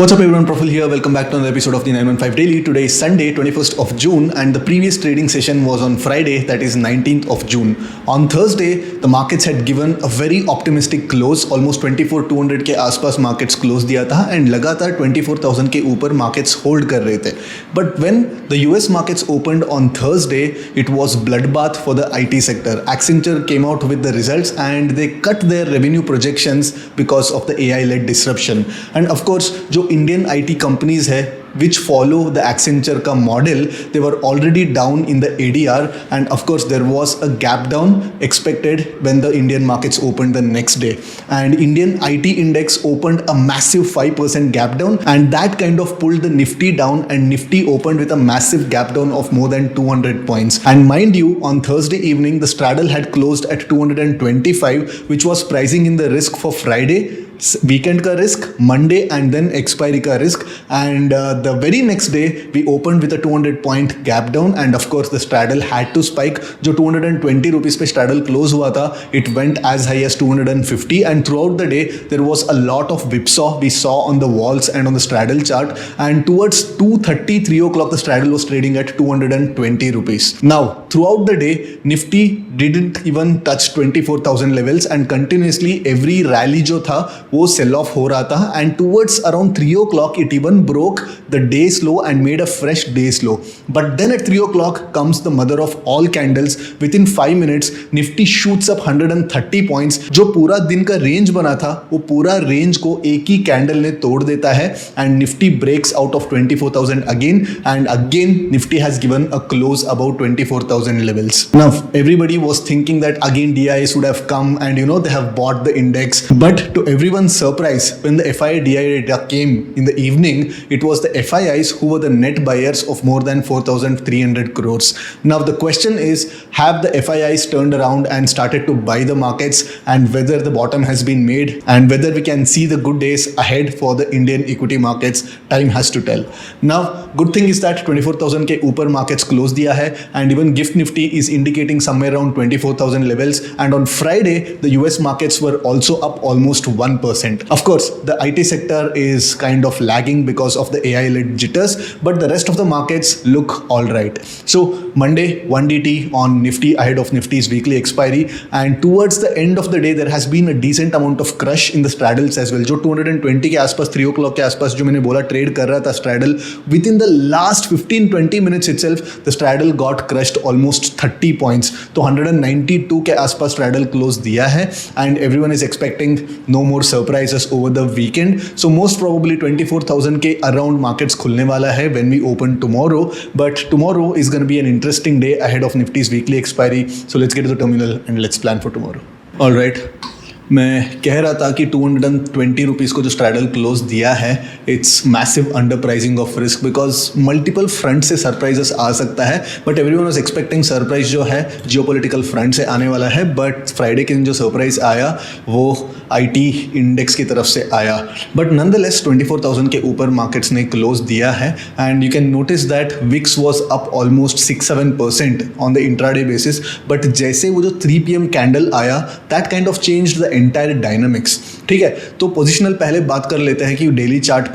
What's up everyone, Profil here. Welcome back to another episode of the 915 Daily. Today is Sunday, 21st of June and the previous trading session was on Friday, that is 19th of June. On Thursday, the markets had given a very optimistic close. Almost 24,200 के आसपास markets close दिया था and लगातार 24,000 के ऊपर markets hold कर रहे थे. But when the US markets opened on Thursday, it was bloodbath for the IT sector. Accenture came out with the results and they cut their revenue projections because of the AI-led disruption. And of course, जो Indian IT companies है which follow the Accenture का model, they were already down in the ADR and of course there was a gap down expected when the Indian markets opened the next day. And Indian IT index opened a massive 5% gap down and that kind of pulled the Nifty down and Nifty opened with a massive gap down of more than 200 points. And mind you, on Thursday evening, the straddle had closed at 225, which was pricing in the risk for Friday, weekend का risk, Monday and then expiry का risk. And the very next day we opened with a 200 point gap down and of course the straddle had to spike. जो 220 rupees पे straddle close हुआ था, it went as high as 250 and throughout the day there was a lot of whipsaw we saw on the walls and on the straddle chart, and towards 2:30, 3 o'clock the straddle was trading at 220 rupees. Now throughout the day Nifty didn't even touch 24,000 levels and continuously every rally जो था वो sell off हो रहा था and towards around 3 o'clock it even broke the day slow and made a fresh day slow. But then at 3 o'clock comes the mother of all candles. Within 5 minutes Nifty shoots up 130 points. जो पूरा दिन का range बना था वो पूरा range को एक ही कैंडल ने तोड़ देता है and Nifty breaks out of 24,000 again and again Nifty has given a close about 24,000 levels. Now everybody was thinking that again DIs would have come and they have bought the index, but to everyone's surprise when the FII DI data came in the evening, it was the FIIs who were the net buyers of more than 4,300 crores. Now the question is, have the FIIs turned around and started to buy the markets and whether the bottom has been made and whether we can see the good days ahead for the Indian equity markets? Time has to tell. Now good thing is that 24,000 के ऊपर markets close दिया है and even Gift Nifty is indicating somewhere around 24,000 levels, and on Friday the US markets were also up almost 1%. Of course the IT sector is kind of lagging because of the AI-led jitters, but the rest of the markets look all right. So Monday 1DT on Nifty ahead of Nifty's weekly expiry, and towards the end of the day there has been a decent amount of crush in the straddles as well. जो 220 के आसपास 3 o'clock के आसपास जो मैंने बोला trade कर रहा था straddle, within the last 15-20 minutes itself the straddle got crushed almost 30 points. तो 192 के आसपास straddle close दिया है and everyone is expecting no more surprises over the weekend. So most probably 24,000 के around markets खुलने वाला है when we open tomorrow, but tomorrow is going to be an interesting day ahead of Nifty's weekly expiry. So let's get to the terminal and let's plan for tomorrow. All right. मैं कह रहा था कि 220 rupees को जो straddle close दिया है, it's massive under pricing of risk because multiple front से सरप्राइजेस आ सकता है, but everyone was expecting surprise जो है जियोपॉलिटिकल फ्रंट से आने वाला है, बट फ्राइडे के दिन जो सरप्राइज आया वो आईटी इंडेक्स की तरफ से आया. बट नॉनदलेस 24,000 के ऊपर मार्केट्स ने क्लोज दिया है and you can notice that VIX was up almost 6-7% on the intraday basis, but जैसे वो जो 3 PM कैंडल आया that kind of change the entire dynamics. ठीक है, तो पोजिशनल पहले बात कर लेते हैं कि डेली चार्ट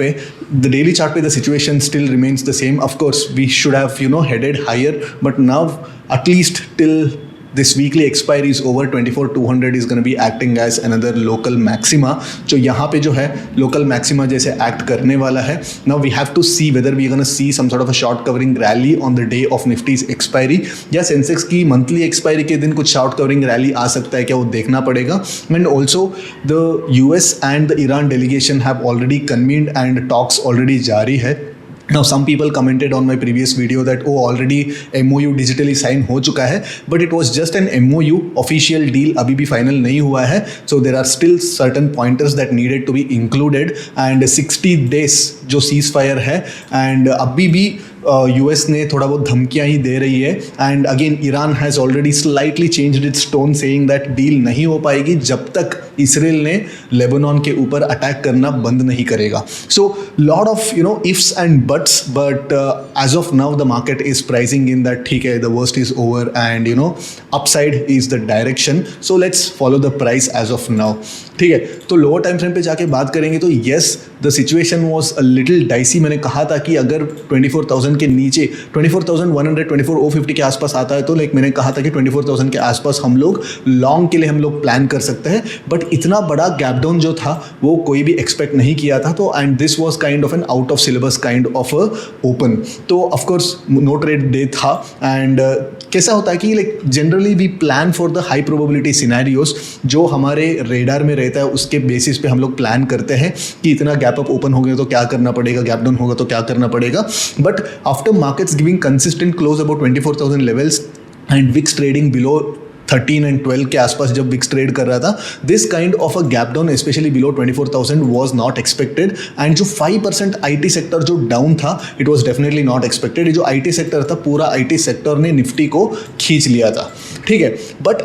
पे the situation still remains the same. Of course we should have headed higher, but now at least till this weekly expiry is over, 24,200 is going to be acting as another local maxima. जो यहाँ पे जो है local maxima जैसे act करने वाला है. Now we have to see whether we are going to see some sort of a short covering rally on the day of Nifty's expiry, या Sensex की monthly expiry के दिन कुछ short covering rally आ सकता है क्या, वो देखना पड़ेगा. And also the US and the Iran delegation have already convened and talks already जारी है. Now some people commented on my previous video that already MOU digitally sign हो चुका है, but it was just an MOU, official deal अभी भी final नहीं हुआ है. So there are still certain pointers that needed to be included and 60 days जो ceasefire है and अभी भी यूएस ने थोड़ा बहुत धमकियां ही दे रही है and again Iran has already slightly changed it's tone saying that deal नहीं हो पाएगी जब तक इसराइल ने लेबनान के ऊपर अटैक करना बंद नहीं करेगा. So lot of ifs and buts but as of now the market is pricing in that ठीक है the worst is over and upside is the direction. So let's follow the price as of now. ठीक है, तो lower time frame पे जाके बात करेंगे तो yes the situation was a little dicey. मैंने कहा था कि अगर 24,000 के नीचे 24,100 24,050 के आसपास आता है तो मैंने कहा था कि 24,000 के आसपास हम लोग लॉन्ग के लिए हम लोग प्लान कर सकते हैं. बट इतना बड़ा गैप डाउन जो था वो कोई भी एक्सपेक्ट नहीं किया था. तो and this was kind of an out of syllabus kind of a open. तो ऑफकोर्स नो ट्रेड डे था एंड कैसा होता है कि generally we plan for the high probability scenarios जो हमारे रेडार में रहता है उसके बेसिस पे हम लोग प्लान करते हैं कि इतना गैप अप ओपन हो गया तो क्या करना पड़ेगा, गैप डाउन होगा तो क्या करना पड़ेगा. But after markets giving consistent close about 24,000 levels and VIX trading below 13 and 12 के आसपास जब विक्स ट्रेड कर रहा था, this kind of a gap down specially below 24,000 was not expected. And जो 5% आईटी सेक्टर जो डाउन था it was definitely not expected. जो आईटी सेक्टर था पूरा आईटी सेक्टर ने निफ्टी को खींच लिया था. ठीक है, बट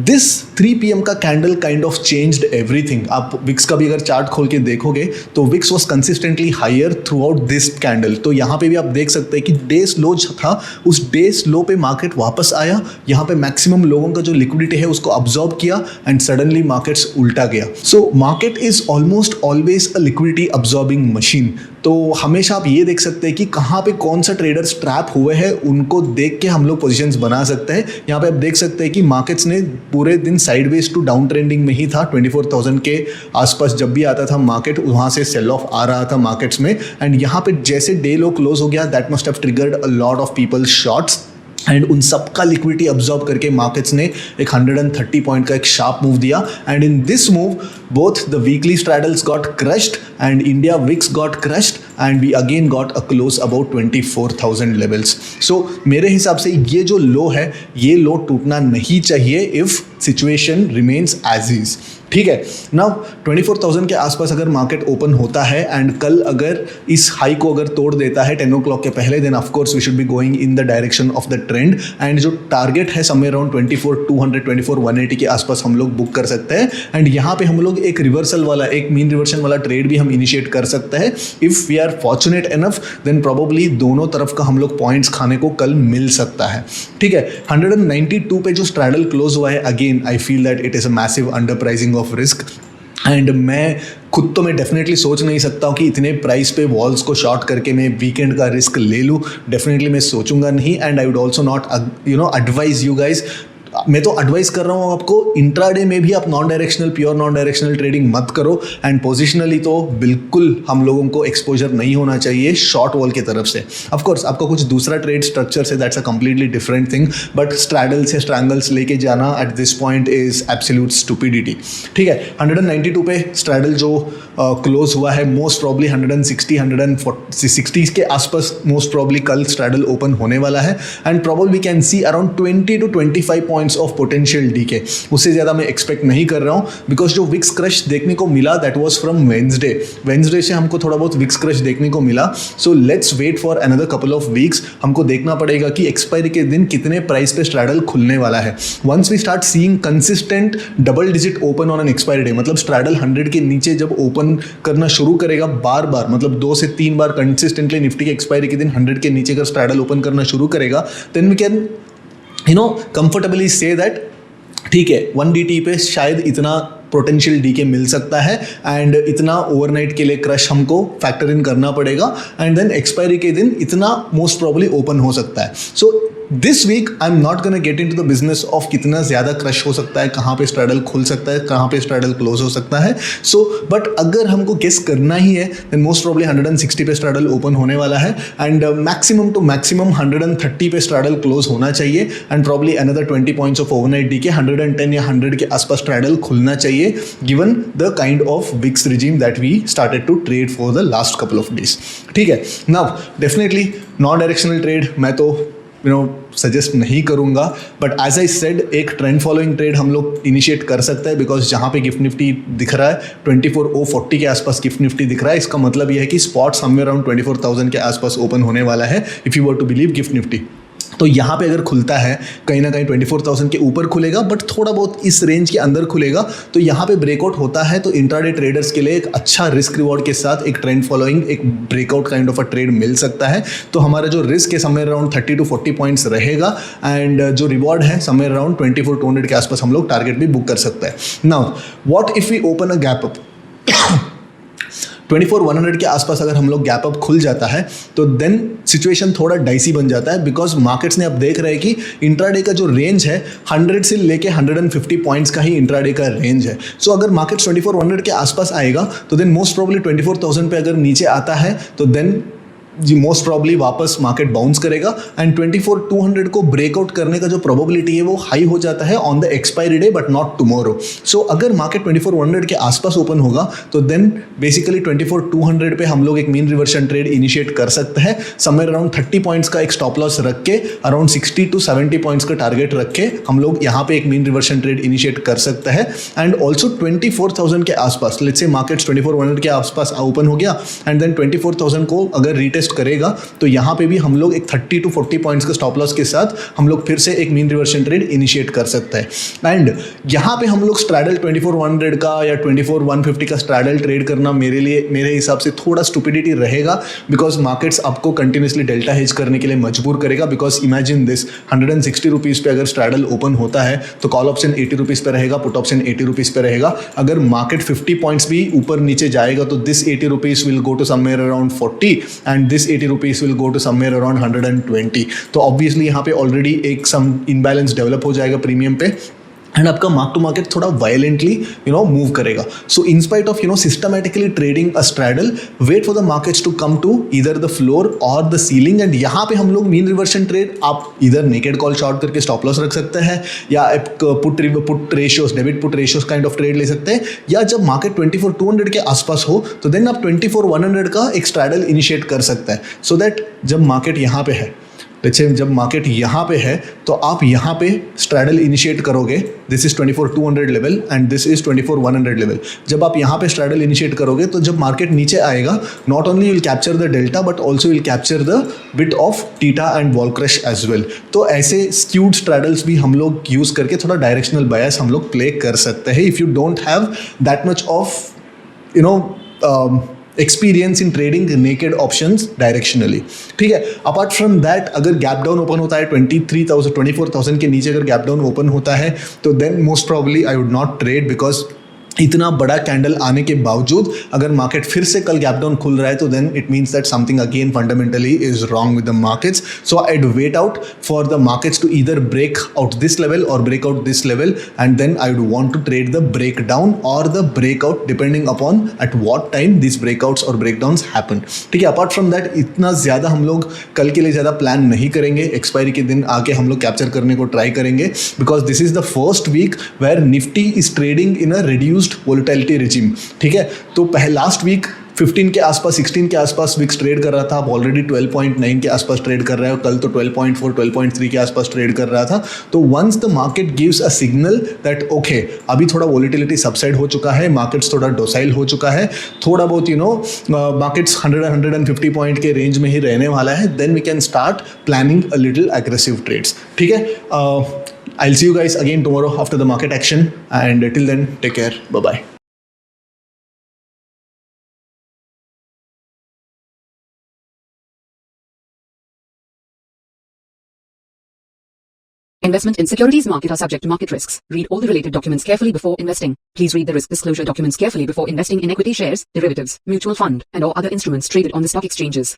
दिस 3 PM का candle kind of changed everything. आप विक्स का भी अगर चार्ट खोल के देखोगे तो VIX was consistently higher throughout this candle. तो यहाँ पे भी आप देख सकते हैं कि डे स्लो था, उस डे स्लो पे मार्केट वापस आया. यहाँ पे मैक्सिमम लोगों का जो लिक्विडिटी है उसको अब्जॉर्ब किया एंड सडनली मार्केट्स उल्टा गया. So market is almost always a liquidity absorbing machine. तो हमेशा आप ये देख सकते हैं कि कहाँ पे कौन सा ट्रेडर्स ट्रैप हुए हैं, उनको देख के हम लोग पोजीशंस बना सकते हैं. यहाँ पे आप देख सकते हैं कि मार्केट्स ने पूरे दिन साइडवेज टू डाउन ट्रेंडिंग में ही था. 24,000 के आसपास जब भी आता था मार्केट वहाँ से सेल ऑफ आ रहा था मार्केट्स में. एंड यहाँ पे जैसे डे लो क्लोज हो गया that must have triggered a lot of people shorts and उन सबका लिक्विडिटी अब्जॉर्ब करके मार्केट्स ने एक 130 पॉइंट का एक शार्प मूव दिया. And in this move both the weekly straddles got crushed and India VIX got crushed and we again got a close about 24,000 levels. So मेरे हिसाब से ये जो लो है ये लो टूटना नहीं चाहिए if situation remains as is. ठीक है, नाउ 24,000 के आसपास अगर मार्केट ओपन होता है एंड कल अगर इस हाई को अगर तोड़ देता है 10 o'clock के पहले, then of course we should be going in the direction of the trend. And जो टारगेट है समवेयर अराउंड 24,200 24,180 के आसपास हम लोग बुक कर सकते हैं. एंड यहाँ पे हम लोग एक रिवर्सल वाला एक मीन रिवर्शन वाला ट्रेड भी हम इनिशिएट कर सकते हैं. If we are fortunate enough then probably दोनों तरफ का हम लोग पॉइंट्स खाने को कल मिल सकता है. ठीक है, 192 पे जो स्ट्रैडल क्लोज हुआ है again I feel that it is a massive under pricing of risk. And मैं खुद तो मैं डेफिनेटली सोच नहीं सकता हूँ कि इतने प्राइस पे वॉल्स को शॉर्ट करके मैं वीकेंड का रिस्क ले लूँ. डेफिनेटली मैं सोचूंगा नहीं. And I would also not advise you guys. मैं तो एडवाइस कर रहा हूँ आपको इंट्राडे में भी आप प्योर नॉन डायरेक्शनल ट्रेडिंग मत करो. एंड पोजिशनली तो बिल्कुल हम लोगों को एक्सपोजर नहीं होना चाहिए शॉर्ट वॉल की तरफ से. ऑफकोर्स आपका कुछ दूसरा ट्रेड स्ट्रक्चर से that's a completely different thing. But straddle से स्ट्रैंगल्स लेके जाना at this point is absolute stupidity. ठीक है, 192 पे स्ट्रैडल जो क्लोज हुआ है मोस्ट प्रॉब्ली 160 के आसपास मोस्ट प्रॉब्ली कल स्ट्रैडल ओपन होने वाला है. And probably we can see around 20 to 25 points of potential decay. उससे ज़्यादा मैं एक्सपेक्ट नहीं कर रहा हूँ बिकॉज जो विक्स क्रश देखने को मिला दैट वाज फ्रॉम वेंसडे से हमको थोड़ा बहुत विक्स क्रश देखने को मिला. So let's wait for another couple of weeks. हमको देखना पड़ेगा कि एक्सपायरी के दिन कितने प्राइस पे स्ट्रैडल खुलने वाला है. Once we start seeing consistent double digit open on an expiry day, मतलब स्ट्रैडल 100 के नीचे जब ओपन करना शुरू करेगा बार बार, मतलब 2 से 3 बार कंसिस्टेंटली निफ्टी के एक्सपायरी के दिन 100 के नीचे अगर स्ट्रैडल ओपन करना शुरू करेगा then we can comfortably say that ठीक है 1 DT पे शायद इतना पोटेंशियल डीके मिल सकता है एंड इतना ओवरनाइट के लिए क्रश हमको फैक्टर इन करना पड़ेगा. एंड देन एक्सपायरी के दिन इतना मोस्ट प्रॉब्ली ओपन हो सकता है. So this week I am not gonna get into the business of कितना ज़्यादा क्रश हो सकता है, कहाँ पे स्ट्रैडल खुल सकता है, कहाँ पे स्ट्रैडल क्लोज हो सकता है. सो बट अगर हमको गेस करना ही है देन मोस्ट प्रॉब्ली 160 पे स्ट्रैडल ओपन होने वाला है एंड मैक्सिमम टू मैक्सिमम 130 पे स्ट्रैडल क्लोज होना चाहिए. And probably another 20 points of overnight decay 110 या 100 के आसपास स्ट्रैडल खुलना चाहिए given the kind of VIX regime that we started to trade for the last couple of days. ठीक है, now definitely non directional trade मैं तो सजेस्ट नहीं करूँगा, बट एज आई सेड एक ट्रेंड फॉलोइंग ट्रेड हम लोग इनिशिएट कर सकते हैं, बिकॉज जहाँ पे गिफ्ट निफ्टी दिख रहा है 24,040 के आसपास गिफ्ट निफ्टी दिख रहा है, इसका मतलब यह है कि स्पॉट समवेयर अराउंड 24,000 के आसपास ओपन होने वाला है if you were to believe GIFT Nifty. तो यहाँ पे अगर खुलता है कहीं ना कहीं 24,000 के ऊपर खुलेगा, बट थोड़ा बहुत इस रेंज के अंदर खुलेगा, तो यहाँ पे ब्रेकआउट होता है तो इंट्राडे ट्रेडर्स के लिए एक अच्छा रिस्क रिवॉर्ड के साथ एक ट्रेंड फॉलोइंग एक breakout kind of a trade मिल सकता है। तो हमारा जो रिस्क है समवेयर अराउंड 30 to 40 पॉइंट्स रहेगा, एंड जो रिवॉर्ड है समवेयर अराउंड 24,200 के आसपास हम लोग टारगेट भी बुक कर सकते हैं। Now what if we open a gap up 24,100 के आसपास अगर हम लोग गैप अप खुल जाता है तो देन सिचुएशन थोड़ा डाइसी बन जाता है, बिकॉज मार्केट्स ने अब देख रहे हैं कि इंट्राडे का जो रेंज है 100 से लेके 150 पॉइंट्स का ही इंट्राडे का रेंज है। सो अगर मार्केट 24,100 के आसपास आएगा तो देन मोस्ट प्रॉब्ली 24,000 पे अगर नीचे आता है तो देन जी मोस्ट प्रॉब्ली वापस मार्केट बाउंस करेगा, एंड 24,200 को ब्रेकआउट करने का जो प्रोबेबिलिटी है वो हाई हो जाता है on the expiry day but not tomorrow. So अगर मार्केट 24,100 के आसपास ओपन होगा तो देन बेसिकली 24,200 पे हम लोग एक मीन रिवर्शन ट्रेड इनिशिएट कर सकते हैं, समवेयर अराउंड 30 पॉइंट्स का एक स्टॉप लॉस रख के अराउंड 60 to 70 पॉइंट्स का टारगेट रख के हम लोग यहाँ पे एक मीन रिवर्शन ट्रेड इनिशिएट कर सकते हैं। एंड ऑल्सो 24,000 के आसपास, लेट्स से मार्केट्स 24,100 के आसपास ओपन हो गया एंड देन 24,000 को अगर रिटेस्ट करेगा तो यहां पे भी हम लोग एक 30 to 40 पॉइंट्स के स्टॉप लॉस के साथ हम लोग फिर से एक मीन रिवर्शन ट्रेड इनिशिएट कर सकते हैं। एंड यहां पे हम लोग स्ट्रैडल 24,100 का या 24,150 का स्ट्रैडल ट्रेड करना मेरे हिसाब से थोड़ा स्टुपिडिटी रहेगा, बिकॉज मार्केट्स आपको कंटिन्यूसली डेल्टा हेज करने के लिए मजबूर करेगा। बिकॉज इमेजिन दिस 160 रुपीज़ पे अगर स्ट्रैडल ओपन होता है तो कॉल ऑप्शन 80 रुपीज़ पे रहेगा, पुट ऑप्शन 80 रुपीज़ पे रहेगा। अगर मार्केट 50 पॉइंट्स भी ऊपर नीचे जाएगा तो this 80 rupees will go to somewhere around 40 and this 80 rupees will go to somewhere around 120। तो ऑब्वियसली यहाँ पे ऑलरेडी एक सम इनबैलेंस डेवलप हो जाएगा प्रीमियम पे, एंड आपका मार्क टू मार्केट थोड़ा वायलेंटली मूव करेगा। So in spite of systematically trading a straddle, wait for the markets to come to either the floor or the ceiling, and यहाँ पे हम लोग मीन रिवर्शन ट्रेड आप इधर naked call short करके stop loss रख सकते हैं, या put ratios debit put ratios kind of trade ले सकते हैं, या जब मार्केट 24,200 के आसपास हो तो देन आप 24,100 का एक स्ट्रैडल इनिशिएट कर सकते हैं, सो दैट जब मार्केट यहाँ पे है, जब मार्केट यहाँ पे है तो आप यहाँ पे स्ट्रैडल इनिशिएट करोगे, this is 24,200 level and this is 24,100 level. जब आप यहाँ पे स्ट्रैडल इनिशिएट करोगे तो जब मार्केट नीचे आएगा, not only will capture the delta but also will capture the bit of theta and vol crush as well. तो ऐसे स्क्यूड स्ट्रैडल्स भी हम लोग यूज़ करके थोड़ा डायरेक्शनल बायस हम लोग प्ले कर सकते हैं, if you don't have that much of experience in trading naked options directionally. ठीक है, अपार्ट फ्रॉम दैट अगर गैप डाउन ओपन होता है 24,000 के नीचे अगर गैप डाउन ओपन होता है तो then most probably I would not trade, because इतना बड़ा कैंडल आने के बावजूद अगर मार्केट फिर से कल गैप डाउन खुल रहा है तो then it means that something again fundamentally is wrong with the markets. So I'd wait out for the markets to either break out this level or break out this level, and then I would want to trade the breakdown or the breakout depending upon at what time these breakouts or breakdowns happen। ठीक है, apart from that इतना ज़्यादा हम लोग कल के लिए ज़्यादा प्लान नहीं करेंगे, एक्सपायरी के दिन आके हम लोग कैप्चर करने को ट्राई करेंगे, because this is the first week where Nifty is trading in a reduced volatility regime. ठीक है, तो लास्ट वीक 15 के आसपास 16 के आसपास विक्स ट्रेड कर रहा था, अब ऑलरेडी 12.9 के आसपास ट्रेड कर रहा है, कल तो 12.4 12.3 के आसपास ट्रेड कर रहा था। तो once the market gives a signal that okay अभी थोड़ा वोलेटिलिटी सबसाइड हो चुका है, मार्केट्स थोड़ा डोसाइल हो चुका है, थोड़ा बहुत मार्केट्स 100-150 पॉइंट के रेंज में ही रहने वाला है, then we can start planning a little aggressive trades. ठीक है, I'll see you guys again tomorrow after the market action, and till then take care, bye bye. Investment in securities market are subject to market risks. Read all the related documents carefully before investing. Please read the risk disclosure documents carefully before investing in equity shares, derivatives, mutual fund, and or other instruments traded on the stock exchanges.